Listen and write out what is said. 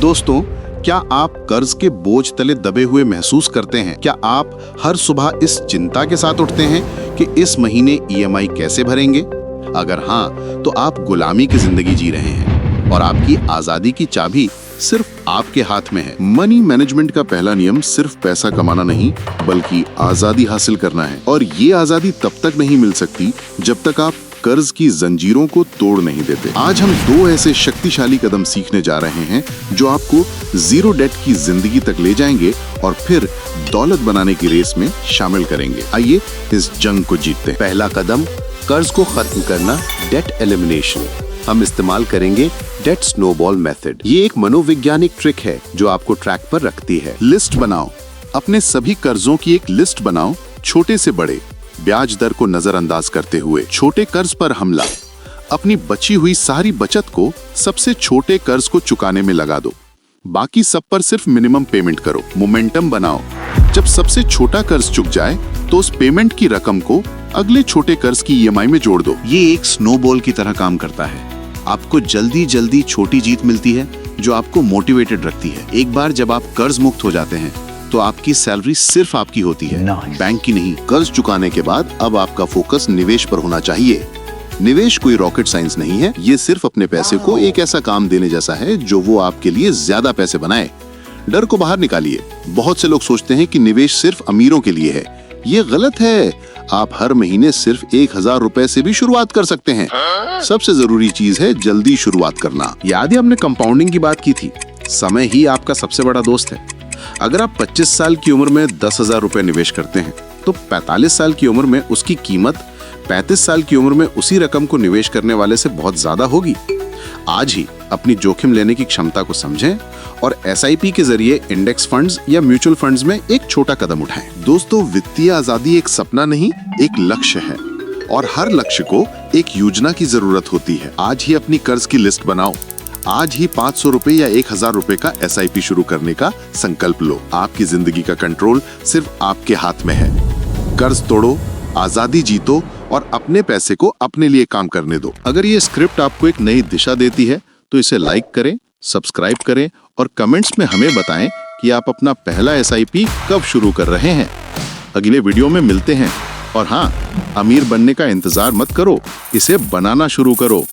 दोस्तों, क्या आप कर्ज के बोझ तले दबे हुए महसूस करते हैं? क्या आप हर सुबह इस चिंता के साथ उठते हैं कि इस महीने ईएमआई कैसे भरेंगे? अगर हाँ, तो आप गुलामी की जिंदगी जी रहे हैं और आपकी आजादी की चाबी सिर्फ आपके हाथ में है। मनी मैनेजमेंट का पहला नियम सिर्फ पैसा कमाना नहीं, बल्कि आजादी हासिल करना है। और ये आजादी तब तक नहीं मिल सकती जब तक आप कर्ज की जंजीरों को तोड़ नहीं देते। आज हम दो ऐसे शक्तिशाली कदम सीखने जा रहे हैं जो आपको जीरो डेट की जिंदगी तक ले जाएंगे और फिर दौलत बनाने की रेस में शामिल करेंगे। आइए इस जंग को जीतते हैं। पहला कदम, कर्ज को खत्म करना, डेट एलिमिनेशन। हम इस्तेमाल करेंगे डेट स्नोबॉल मेथड। ये एक मनोवैज्ञानिक ट्रिक है जो आपको ट्रैक पर रखती है। लिस्ट बनाओ, अपने सभी कर्जों की एक लिस्ट बनाओ, छोटे से बड़े, ब्याज दर को नजरअंदाज करते हुए। छोटे कर्ज पर हमला, अपनी बची हुई सारी बचत को सबसे छोटे कर्ज को चुकाने में लगा दो, बाकी सब पर सिर्फ मिनिमम पेमेंट करो। मोमेंटम बनाओ, जब सबसे छोटा कर्ज चुक जाए तो उस पेमेंट की रकम को अगले छोटे कर्ज की ईएमआई में जोड़ दो। ये एक स्नोबॉल की तरह काम करता है। आपको जल्दी जल्दी छोटी जीत मिलती है जो आपको मोटिवेटेड रखती है। एक बार जब आप कर्ज मुक्त हो जाते हैं तो आपकी सैलरी सिर्फ आपकी होती है, बैंक की नहीं। कर्ज चुकाने के बाद अब आपका फोकस निवेश पर होना चाहिए। निवेश कोई रॉकेट साइंस नहीं है, ये सिर्फ अपने पैसे को एक ऐसा काम देने जैसा है जो वो आपके लिए ज्यादा पैसे बनाए। डर को बाहर निकालिए। बहुत से लोग सोचते हैं कि निवेश सिर्फ अमीरों के लिए है। ये गलत है। आप हर महीने सिर्फ 1000 रुपए से भी शुरुआत कर सकते हैं। सबसे जरूरी चीज है जल्दी शुरुआत करना। याद है हमने कंपाउंडिंग की बात की थी। समय ही आपका सबसे बड़ा दोस्त है। अगर आप 25 साल की उम्र में 10,000 रुपए निवेश करते हैं तो 45 साल की उम्र में उसकी कीमत 35 साल की उम्र में उसी रकम को निवेश करने वाले से बहुत ज्यादा होगी। आज ही अपनी जोखिम लेने की क्षमता को समझें और एसआईपी के जरिए इंडेक्स फंड्स या म्यूचुअल फंड्स में एक छोटा कदम उठाएं। दोस्तों, वित्तीय आजादी एक सपना नहीं, एक लक्ष्य है और हर लक्ष्य को एक योजना की जरूरत होती है। आज ही अपनी कर्ज की लिस्ट बनाओ। आज ही 500 रुपए या 1000 रुपए का एसआईपी शुरू करने का संकल्प लो। आपकी जिंदगी का कंट्रोल सिर्फ आपके हाथ में है। कर्ज तोड़ो, आजादी जीतो और अपने पैसे को अपने लिए काम करने दो। अगर ये स्क्रिप्ट आपको एक नई दिशा देती है तो इसे लाइक करें, सब्सक्राइब करें और कमेंट्स में हमें बताएं कि आप अपना पहला एसआईपी कब शुरू कर रहे हैं। अगले वीडियो में मिलते हैं। और हाँ, अमीर बनने का इंतजार मत करो, इसे बनाना शुरू करो।